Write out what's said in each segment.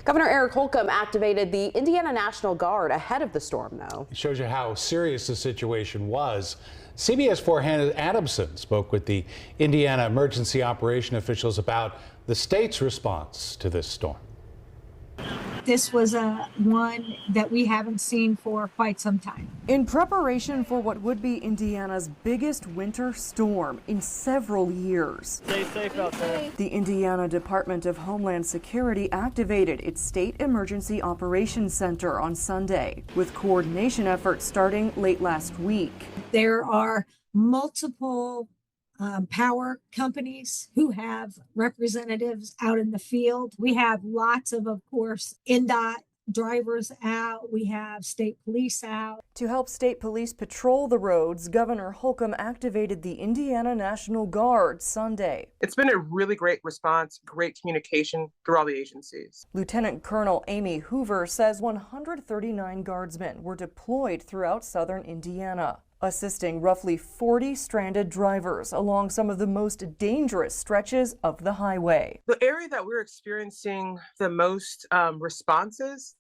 Governor Eric Holcomb activated the Indiana National Guard ahead of the storm, though. It shows you how serious the situation was. CBS 4 Hannah Adamson spoke with the Indiana emergency operation officials about the state's response to this storm. This was one that we haven't seen for quite some time. In preparation for what would be Indiana's biggest winter storm in several years. Stay safe out there. The Indiana Department of Homeland Security activated its State Emergency Operations Center on Sunday, with coordination efforts starting late last week. There are multiple power companies who have representatives out in the field. We have lots of course, NDOT drivers out. We have state police out. To help state police patrol the roads, Governor Holcomb activated the Indiana National Guard Sunday. It's been a really great response, great communication through all the agencies. Lieutenant Colonel Amy Hoover says 139 guardsmen were deployed throughout southern Indiana, assisting roughly 40 stranded drivers along some of the most dangerous stretches of the highway. The area that we're experiencing the most responses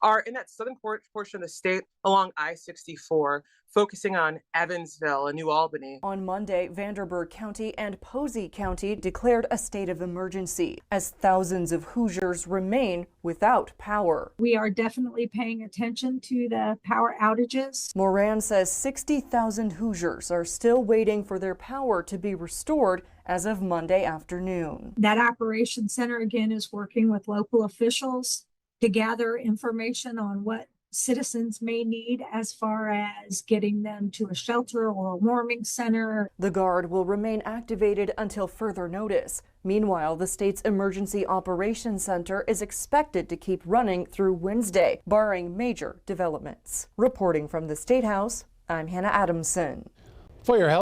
are in that southern portion of the state along I-64, focusing on Evansville and New Albany. On Monday, Vanderburgh County and Posey County declared a state of emergency as thousands of Hoosiers remain without power. We are definitely paying attention to the power outages. Moran says 60,000 Hoosiers are still waiting for their power to be restored as of Monday afternoon. That operations center again is working with local officials to gather information on what citizens may need as far as getting them to a shelter or a warming center. The Guard will remain activated until further notice. Meanwhile, the state's Emergency Operations Center is expected to keep running through Wednesday, barring major developments. Reporting from the State House, I'm Hannah Adamson. For your help.